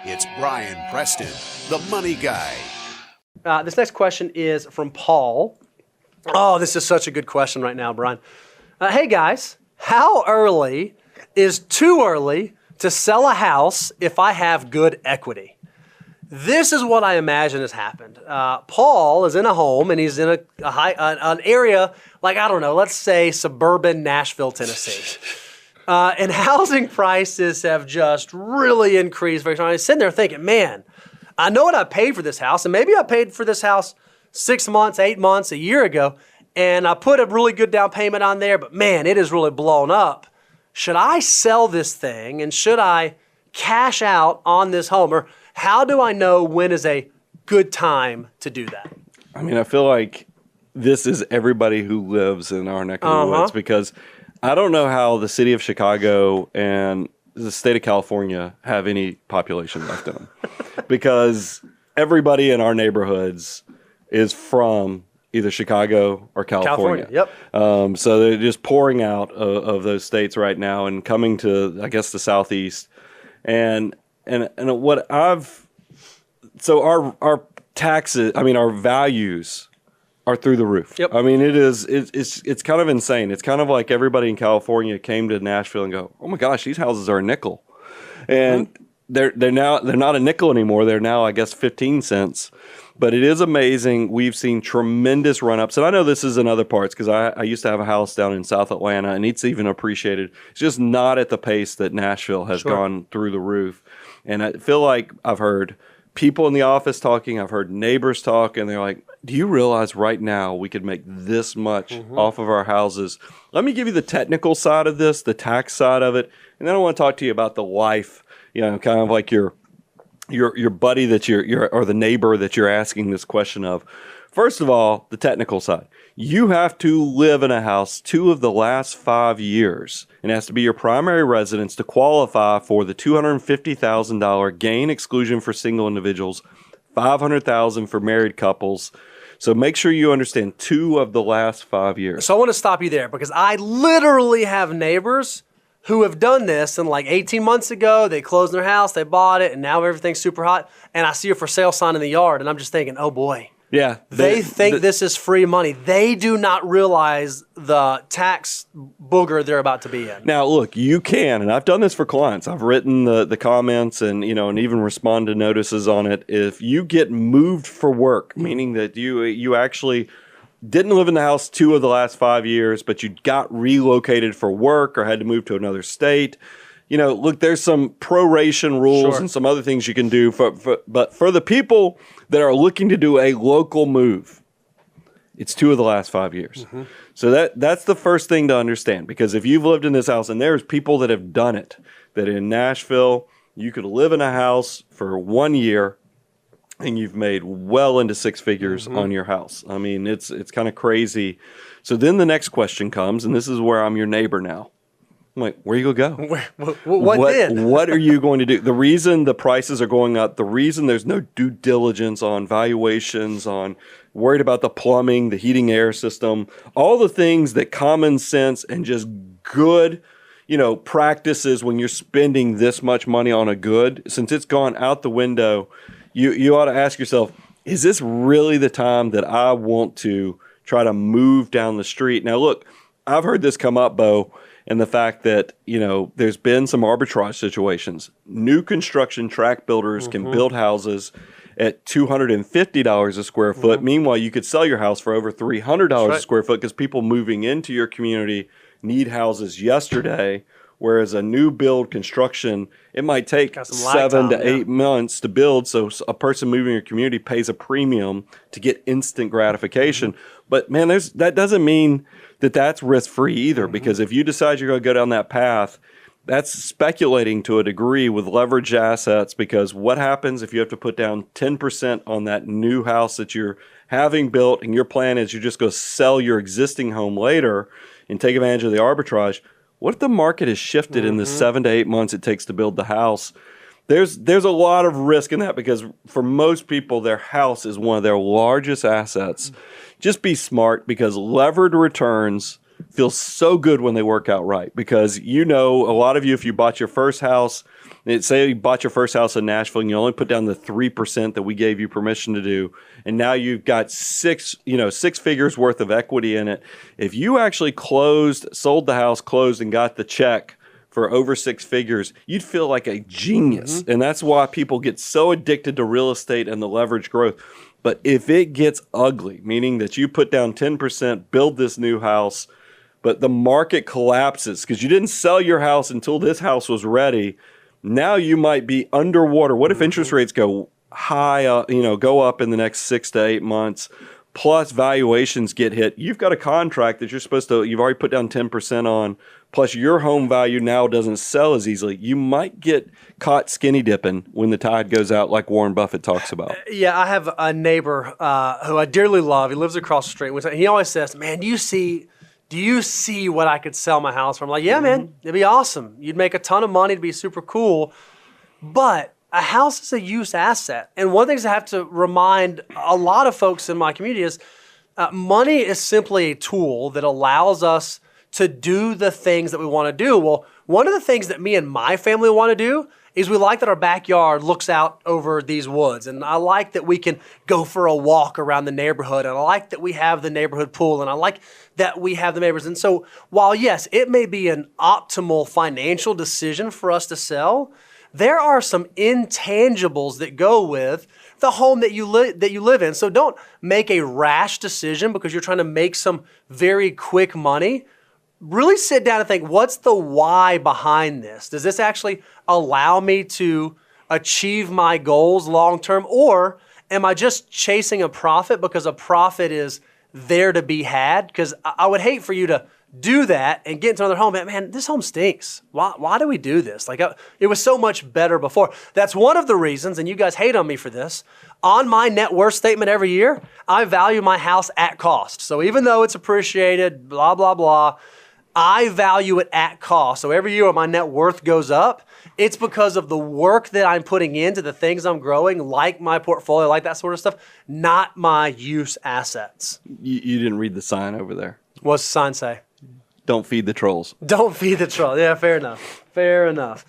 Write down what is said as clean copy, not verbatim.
It's Brian Preston, the Money Guy. This next question is from Paul. Oh, this is such a good question right now, Brian. Hey guys, how early is too early to sell a house if I have good equity? This is what I imagine has happened. Paul is in a home and he's in an area like, I don't know, let's say suburban Nashville, Tennessee. And housing prices have just really increased very strongly. He's sitting there thinking, man, I know what I paid for this house, and maybe I paid for this house 6 months, 8 months, a year ago, and I put a really good down payment on there, but man, it is really blown up. Should I sell this thing, and should I cash out on this home? Or how do I know when is a good time to do that? I mean, I feel like this is everybody who lives in our neck of the woods, because I don't know how the city of Chicago and the state of California have any population left in them, because everybody in our neighborhoods is from either Chicago or California. Yep. So they're just pouring out of those states right now and coming to, I guess, the southeast. And what so our taxes, I mean, our values are through the roof. Yep. I mean, it's kind of insane. It's kind of like everybody in California came to Nashville and go, oh my gosh, these houses are a nickel. And they're not a nickel anymore. They're now, I guess, 15 cents. But it is amazing. We've seen tremendous run-ups. And I know this is in other parts, because I used to have a house down in South Atlanta, and it's even appreciated. It's just not at the pace that Nashville has gone through the roof. And I feel like I've heard people in the office talking. I've heard neighbors talk, and they're like, do you realize right now we could make this much off of our houses? Let me give you the technical side of this, the tax side of it, and then I want to talk to you about the life, kind of like your buddy that you're or the neighbor that you're asking this question of. First of all, the technical side. You have to live in a house 2 of the last 5 years. It has to be your primary residence to qualify for the $250,000 gain exclusion for single individuals, $500,000 for married couples. So make sure you understand 2 of the last 5 years. So I want to stop you there, because I literally have neighbors who have done this, and like 18 months ago, they closed their house, they bought it, and now everything's super hot, and I see a for sale sign in the yard, and I'm just thinking, oh boy. Yeah. They think this is free money. They do not realize the tax booger they're about to be in. Now, look, you can, and I've done this for clients. I've written the comments and even respond to notices on it. If you get moved for work, meaning that you actually didn't live in the house 2 of the last 5 years, but you got relocated for work or had to move to another state, look, there's some proration rules and some other things you can do. But for the people that are looking to do a local move, it's 2 of the last 5 years. So that's the first thing to understand, because if you've lived in this house, and there's people that have done it, that in Nashville, you could live in a house for 1 year and you've made well into 6 figures on your house. I mean, it's kind of crazy. So then the next question comes, and this is where I'm your neighbor now. I'm like, where are you going to go? What then? What are you going to do? The reason the prices are going up, the reason there's no due diligence on valuations, on worried about the plumbing, the heating air system, all the things that common sense and just good, practices when you're spending this much money on a good, since it's gone out the window, you ought to ask yourself, is this really the time that I want to try to move down the street? Now, look, I've heard this come up, Bo, and the fact that, there's been some arbitrage situations. New construction tract builders can build houses at $250 a square foot. Meanwhile, you could sell your house for over $300 a square foot, because people moving into your community need houses yesterday, whereas a new build construction, it might take 7 to 8 months to build. So a person moving in your community pays a premium to get instant gratification. But man, that doesn't mean that's risk-free either, because if you decide you're going to go down that path, that's speculating to a degree with leveraged assets, because what happens if you have to put down 10% on that new house that you're having built, and your plan is you just go sell your existing home later and take advantage of the arbitrage? What if the market has shifted in the 7 to 8 months it takes to build the house? There's a lot of risk in that, because for most people, their house is one of their largest assets. Just be smart, because levered returns feel so good when they work out right. Because a lot of you, if you bought your first house, Say you bought your first house in Nashville and you only put down the 3% that we gave you permission to do, and now you've got six figures worth of equity in it. If you actually sold the house, closed, and got the check for over 6 figures, you'd feel like a genius. And that's why people get so addicted to real estate and the leverage growth. But if it gets ugly, meaning that you put down 10%, build this new house, but the market collapses because you didn't sell your house until this house was ready, now you might be underwater. What if interest rates go high, go up in the next 6 to 8 months, plus valuations get hit? You've got a contract that you've already put down 10% on, plus your home value now doesn't sell as easily. You might get caught skinny dipping when the tide goes out, like Warren Buffett talks about. Yeah, I have a neighbor who I dearly love. He lives across the street. He always says, man, do you see what I could sell my house for? I'm like, yeah, man, it'd be awesome. You'd make a ton of money. It'd be super cool. But a house is a use asset. And one of the things I have to remind a lot of folks in my community is money is simply a tool that allows us to do the things that we want to do. Well, one of the things that me and my family want to do is we like that our backyard looks out over these woods. And I like that we can go for a walk around the neighborhood. And I like that we have the neighborhood pool. And I like that we have the neighbors. And so while, yes, it may be an optimal financial decision for us to sell, there are some intangibles that go with the home that you live in. So don't make a rash decision because you're trying to make some very quick money. Really sit down and think, what's the why behind this? Does this actually allow me to achieve my goals long term? Or am I just chasing a profit because a profit is there to be had? Because I would hate for you to do that and get into another home. Man, this home stinks. Why do we do this? It was so much better before. That's one of the reasons, and you guys hate on me for this, on my net worth statement every year, I value my house at cost. So even though it's appreciated, blah, blah, blah, I value it at cost. So every year when my net worth goes up, it's because of the work that I'm putting into the things I'm growing, like my portfolio, like that sort of stuff, not my use assets. You didn't read the sign over there. What's the sign say? Don't feed the trolls. Don't feed the trolls. Yeah, fair enough. Fair enough.